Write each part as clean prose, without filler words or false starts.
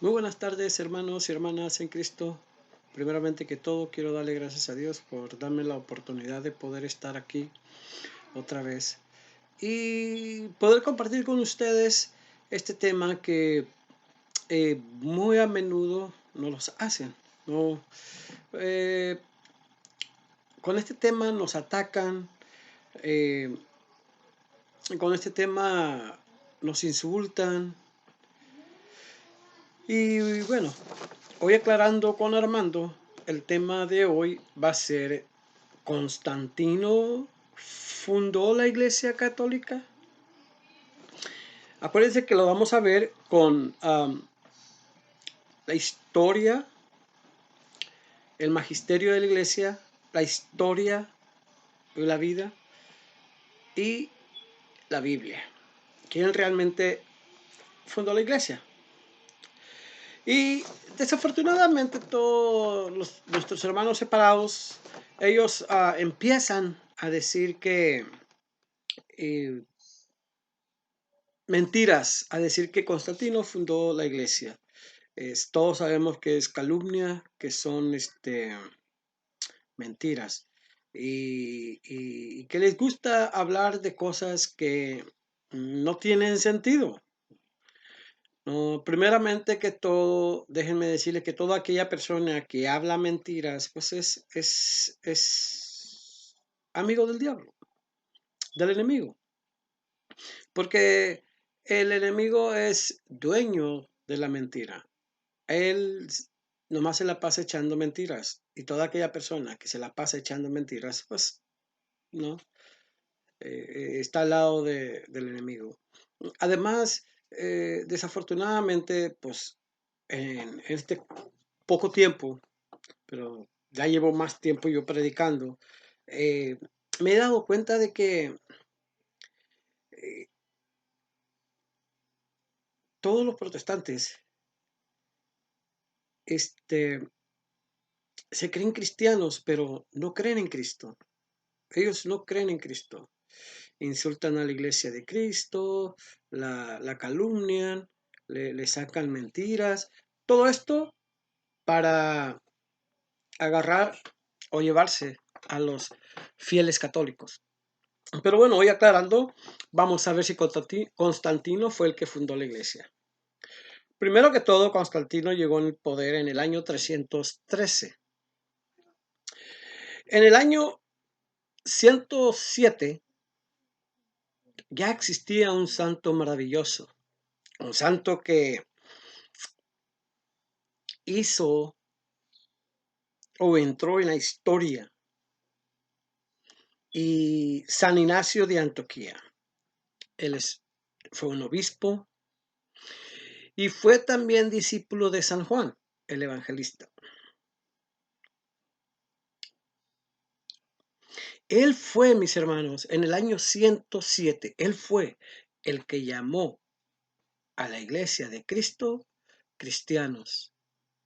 Muy buenas tardes, hermanos y hermanas en Cristo. Primeramente que todo, quiero darle gracias a Dios por darme la oportunidad de poder estar aquí otra vez y poder compartir con ustedes este tema que muy a menudo no los hacen. No, eh, con este tema nos atacan, eh, con este tema nos insultan y bueno, hoy aclarando con Armando, el tema de hoy va a ser: ¿Constantino fundó la Iglesia Católica? Acuérdense que lo vamos a ver con la historia, el magisterio de la Iglesia, la historia de la vida y la Biblia. ¿Quién realmente fundó la Iglesia? Y desafortunadamente todos nuestros hermanos separados, ellos empiezan a decir que eh, mentiras, a decir que Constantino fundó la iglesia. Todos sabemos que es calumnia, que son mentiras. Y que les gusta hablar de cosas que no tienen sentido. No, primeramente que todo, déjenme decirles que toda aquella persona que habla mentiras, pues es amigo del diablo, del enemigo. Porque el enemigo es dueño de la mentira. Él nomás se la pasa echando mentiras. Y toda aquella persona que se la pasa echando mentiras, pues no, está al lado del enemigo. Además, desafortunadamente, pues en este poco tiempo, pero ya llevo más tiempo yo predicando, eh, me he dado cuenta de que eh, todos los protestantes este, se creen cristianos, pero no creen en Cristo. Ellos no creen en Cristo. Insultan a la iglesia de Cristo, la calumnian, le sacan mentiras. Todo esto para agarrar o llevarse a los fieles católicos. Pero bueno, hoy aclarando, vamos a ver si Constantino fue el que fundó la iglesia. Primero que todo, Constantino llegó en el poder en el año 313. En el año 107 ya existía un santo maravilloso, un santo que hizo o entró en la historia, y San Ignacio de Antioquía. Él fue un obispo y fue también discípulo de San Juan, el evangelista. Él fue, mis hermanos, en el año 107, él fue el que llamó a la iglesia de Cristo cristianos.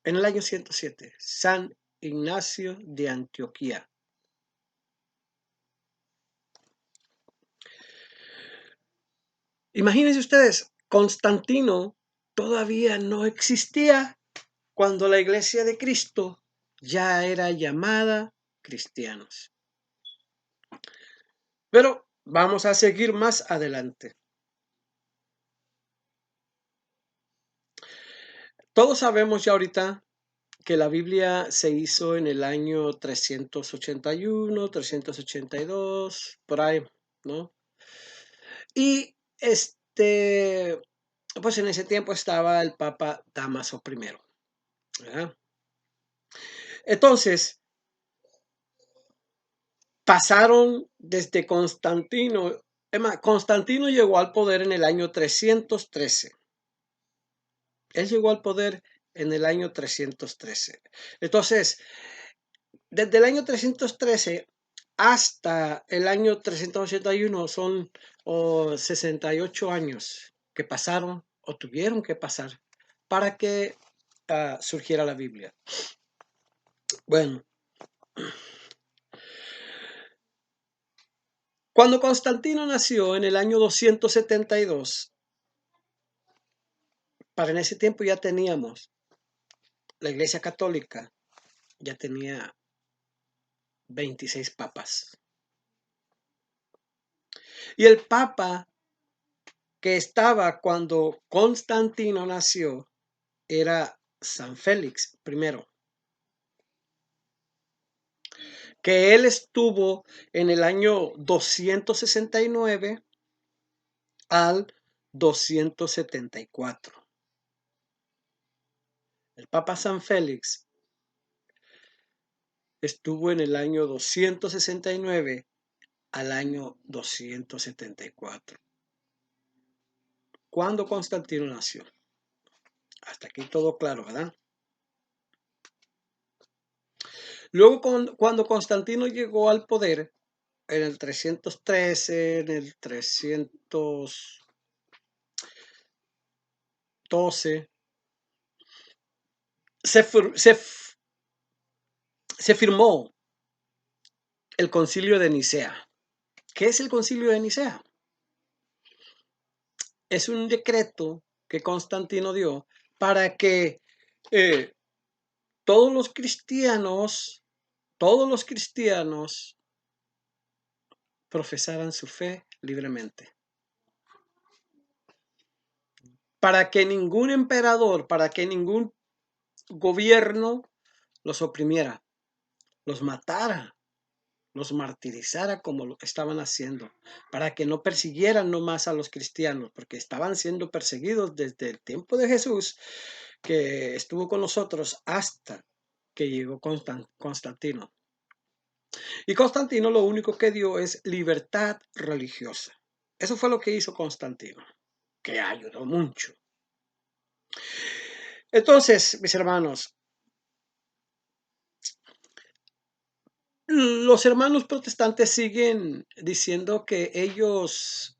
En el año 107, San Ignacio de Antioquía. Imagínense ustedes, Constantino todavía no existía cuando la iglesia de Cristo ya era llamada cristianos. Pero vamos a seguir más adelante. Todos sabemos ya ahorita que la Biblia se hizo en el año 381, 382, por ahí, ¿no? Y pues en ese tiempo estaba el Papa Damaso I, ¿verdad? Entonces, pasaron desde Constantino. Constantino llegó al poder en el año 313. Él llegó al poder en el año 313. Entonces, desde el año 313 hasta el año 381 son 68 años que pasaron o tuvieron que pasar para que surgiera la Biblia. Bueno, cuando Constantino nació en el año 272, Para en ese tiempo ya teníamos, la Iglesia Católica ya tenía 26 papas. Y el papa que estaba cuando Constantino nació era San Félix I, que él estuvo en el año 269 al 274. El Papa San Félix estuvo en el año 269 al año 274. ¿Cuándo Constantino nació? Hasta aquí todo claro, ¿verdad? Luego, cuando Constantino llegó al poder, en el 313, en el 312, se firmó el Concilio de Nicea. ¿Qué es el Concilio de Nicea? Es un decreto que Constantino dio para que eh, todos los cristianos profesaran su fe libremente. Para que ningún emperador, para que ningún gobierno los oprimiera, los matara, los martirizara como lo estaban haciendo, para que no persiguieran nomás a los cristianos, porque estaban siendo perseguidos desde el tiempo de Jesús, que estuvo con nosotros hasta que llegó Constantino. Y Constantino lo único que dio es libertad religiosa. Eso fue lo que hizo Constantino, que ayudó mucho. Entonces, mis hermanos, los hermanos protestantes siguen diciendo que ellos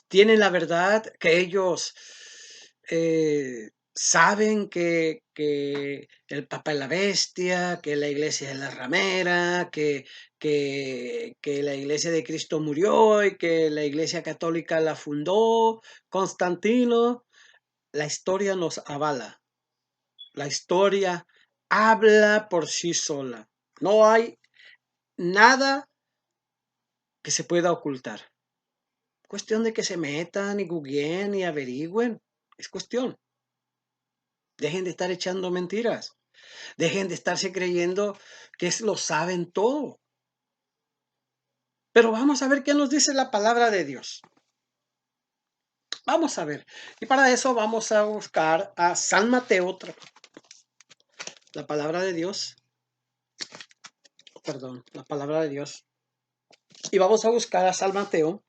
tienen la verdad, que ellos saben que el Papa es la bestia, que la iglesia es la ramera, que la iglesia de Cristo murió y que la iglesia católica la fundó Constantino. La historia nos avala. La historia habla por sí sola. No hay nada que se pueda ocultar. Cuestión de que se metan y googleen y averigüen. Es cuestión. Dejen de estar echando mentiras. Dejen de estarse creyendo que lo saben todo. Pero vamos a ver qué nos dice la palabra de Dios. Vamos a ver. Y para eso vamos a buscar a San Mateo, la palabra de Dios. Perdón, la palabra de Dios. Y vamos a buscar a San Mateo.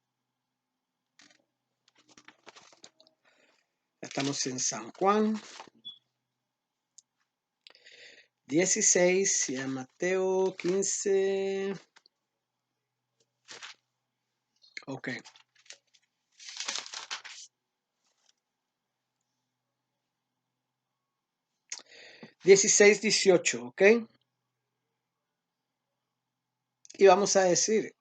Estamos en San Juan 16 y a Mateo 15. Ok. 16, 18, ¿ok? Y vamos a decir,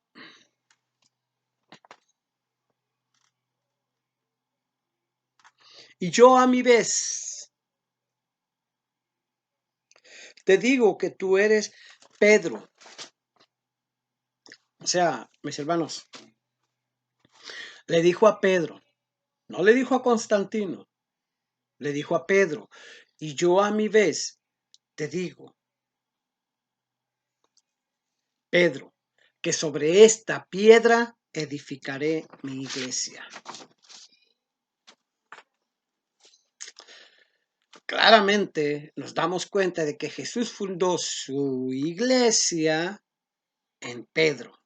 y yo a mi vez te digo que tú eres Pedro. O sea, mis hermanos, le dijo a Pedro, no le dijo a Constantino, le dijo a Pedro, y yo a mi vez te digo, Pedro, que sobre esta piedra edificaré mi iglesia. Claramente nos damos cuenta de que Jesús fundó su iglesia en Pedro.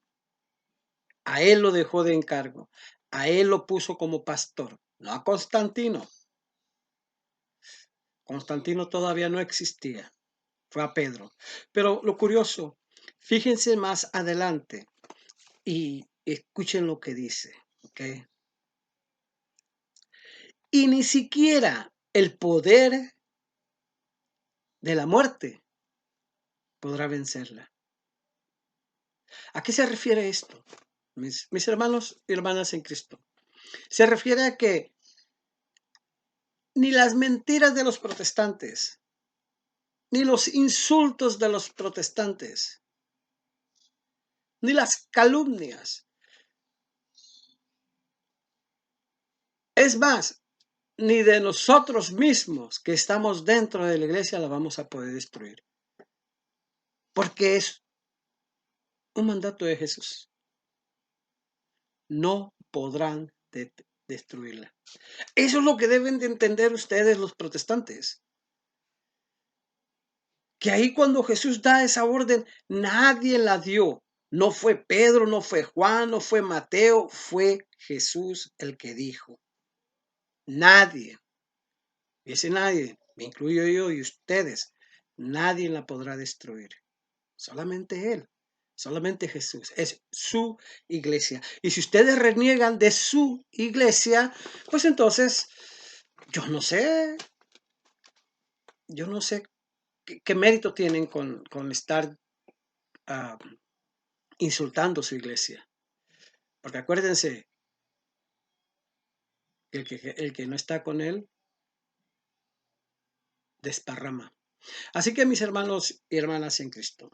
A él lo dejó de encargo. A él lo puso como pastor, no a Constantino. Constantino todavía no existía. Fue a Pedro. Pero lo curioso, fíjense más adelante y escuchen lo que dice. ¿Okay? Y ni siquiera el poder de la muerte podrá vencerla. ¿A qué se refiere esto? Mis hermanos y hermanas en Cristo. Se refiere a que ni las mentiras de los protestantes, ni los insultos de los protestantes, ni las calumnias. Es más, ni de nosotros mismos que estamos dentro de la iglesia la vamos a poder destruir. Porque es un mandato de Jesús. No podrán destruirla. Eso es lo que deben de entender ustedes los protestantes. Que ahí cuando Jesús da esa orden, nadie la dio. No fue Pedro, no fue Juan, no fue Mateo, fue Jesús el que dijo. Nadie, y ese nadie, me incluyo yo y ustedes, nadie la podrá destruir. Solamente Él, solamente Jesús. Es su iglesia. Y si ustedes reniegan de su iglesia, pues entonces, yo no sé qué mérito tienen con estar insultando su iglesia. Porque acuérdense, el que no está con Él, desparrama. Así que mis hermanos y hermanas en Cristo,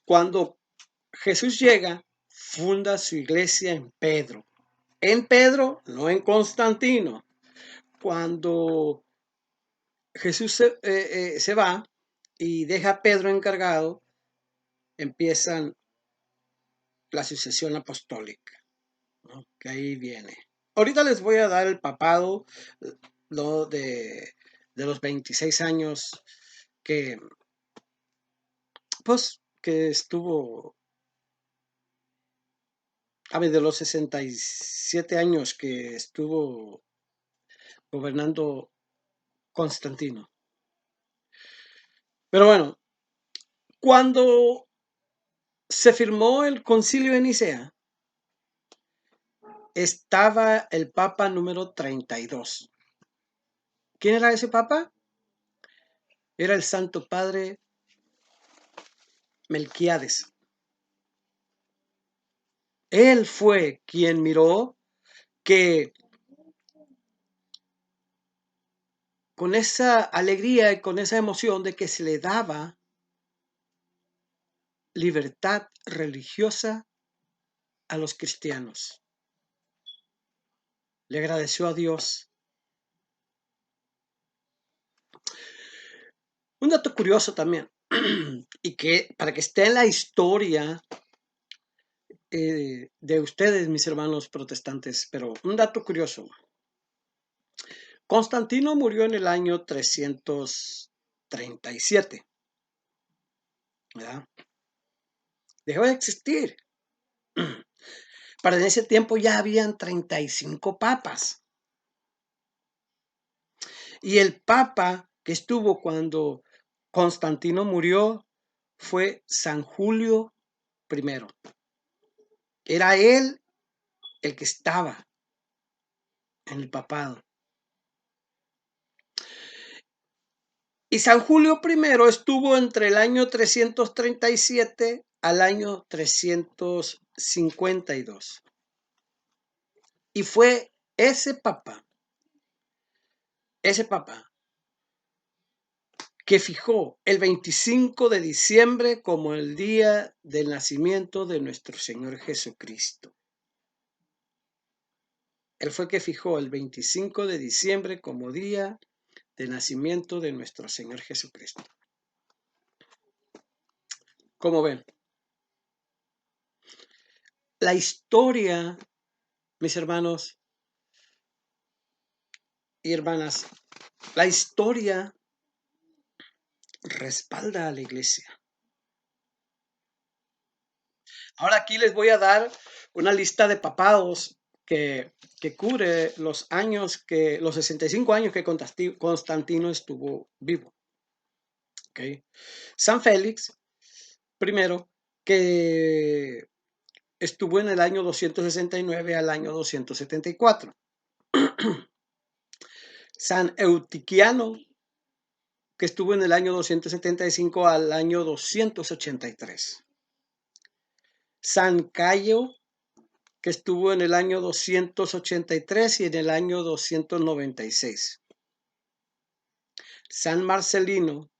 cuando Jesús llega, funda su iglesia en Pedro. En Pedro, no en Constantino. Cuando Jesús se va y deja a Pedro encargado, empiezan la sucesión apostólica, ¿no? Que ahí viene. Ahorita les voy a dar el papado, ¿no? de los 26 años que, pues, que estuvo, de los 67 años que estuvo gobernando Constantino. Pero bueno, cuando se firmó el Concilio de Nicea, estaba el Papa número 32. ¿Quién era ese Papa? Era el Santo Padre Melquiades. Él fue quien miró que con esa alegría y con esa emoción de que se le daba libertad religiosa a los cristianos, le agradeció a Dios. Un dato curioso también, y que para que esté en la historia de ustedes, mis hermanos protestantes, pero un dato curioso. Constantino murió en el año 337, ¿verdad? Dejó de existir. Para ese tiempo ya habían 35 papas. Y el papa que estuvo cuando Constantino murió fue San Julio I. Era él el que estaba en el papado. Y San Julio I estuvo entre el año 337 al año 352. Y fue ese papa que fijó el 25 de diciembre como el día del nacimiento de nuestro Señor Jesucristo. Él fue que fijó el 25 de diciembre como día de nacimiento de nuestro Señor Jesucristo. ¿Cómo ven? La historia, mis hermanos y hermanas, la historia respalda a la iglesia. Ahora aquí les voy a dar una lista de papados que cubre los 65 años que Constantino estuvo vivo. Okay. San Félix, primero, que estuvo en el año 269 al año 274. San Eutiquiano, que estuvo en el año 275 al año 283. San Cayo, que estuvo en el año 283 y en el año 296. San Marcelino,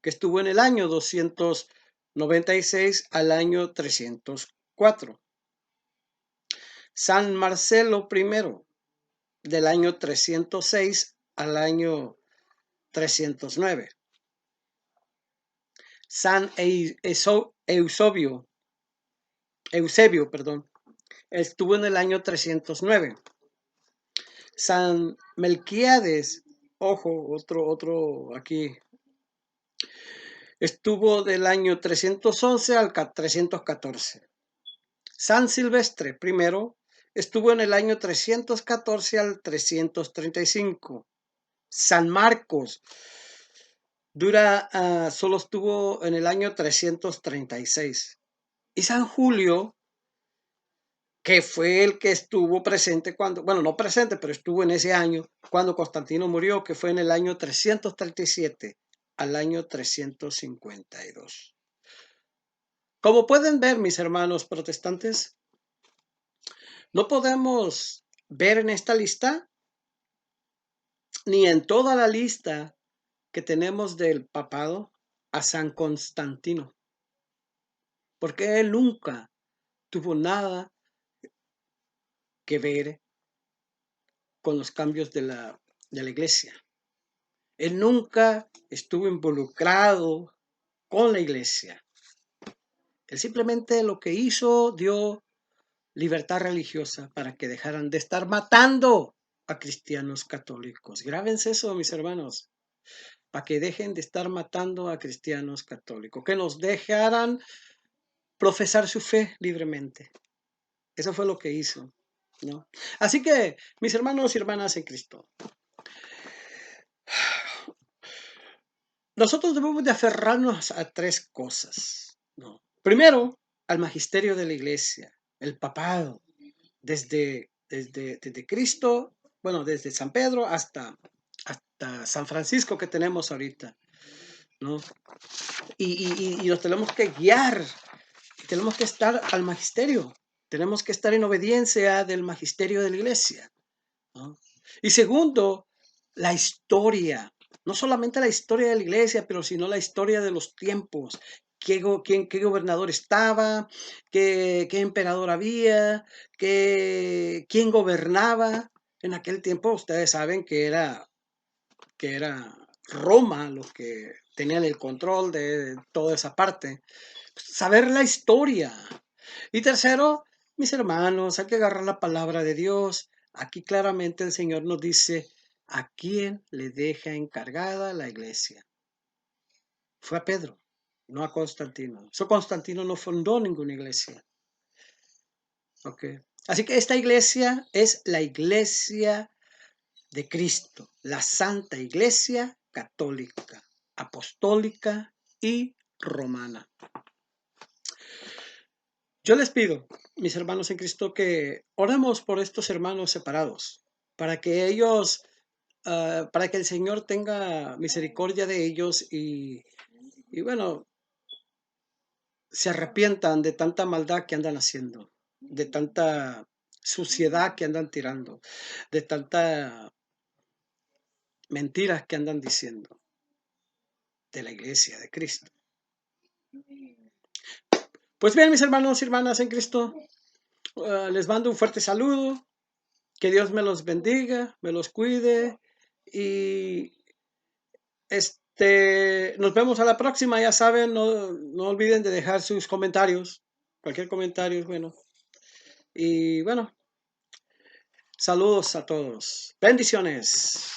que estuvo en el año 296 al año 304. San Marcelo I, del año 306 al año 309. San Eusebio, estuvo en el año 309. San Melquiades, ojo, otro aquí, estuvo del año 311 al 314. San Silvestre I estuvo en el año 314 al 335. San Marcos solo estuvo en el año 336. Y San Julio, que fue el que estuvo presente cuando, bueno, no presente, pero estuvo en ese año cuando Constantino murió, que fue en el año 337 al año 352. Como pueden ver, mis hermanos protestantes, no podemos ver en esta lista, ni en toda la lista que tenemos del papado, a San Constantino, porque él nunca tuvo nada que ver con los cambios de la iglesia. Él nunca estuvo involucrado con la iglesia. Él simplemente lo que hizo, dio libertad religiosa para que dejaran de estar matando a cristianos católicos. Grábense eso, mis hermanos, para que dejen de estar matando a cristianos católicos, que nos dejaran profesar su fe libremente. Eso fue lo que hizo, ¿no? Así que, mis hermanos y hermanas en Cristo, nosotros debemos de aferrarnos a tres cosas, ¿no? Primero, al magisterio de la iglesia, el papado, desde Cristo, bueno, desde San Pedro hasta San Francisco que tenemos ahorita, ¿no? Y nos tenemos que guiar, tenemos que estar al magisterio, tenemos que estar en obediencia del magisterio de la iglesia, ¿no? Y segundo, la historia, no solamente la historia de la iglesia, pero sino la historia de los tiempos. ¿Qué gobernador estaba? ¿Qué emperador había? ¿Quién gobernaba? En aquel tiempo ustedes saben que era Roma los que tenían el control de toda esa parte. Saber la historia. Y tercero, mis hermanos, hay que agarrar la palabra de Dios. Aquí claramente el Señor nos dice a quién le deja encargada la iglesia. Fue a Pedro, no a Constantino. Constantino no fundó ninguna iglesia. Okay. Así que esta iglesia es la iglesia de Cristo, la Santa Iglesia Católica, Apostólica y Romana. Yo les pido, mis hermanos en Cristo, que oremos por estos hermanos separados, para que ellos, para que el Señor tenga misericordia de ellos y bueno, se arrepientan de tanta maldad que andan haciendo, de tanta suciedad que andan tirando, de tanta mentiras que andan diciendo de la iglesia de Cristo. Pues bien, mis hermanos y hermanas en Cristo, les mando un fuerte saludo. Que Dios me los bendiga, me los cuide y nos vemos a la próxima. Ya saben, no olviden de dejar sus comentarios. Cualquier comentario es bueno. Y bueno, saludos a todos. Bendiciones.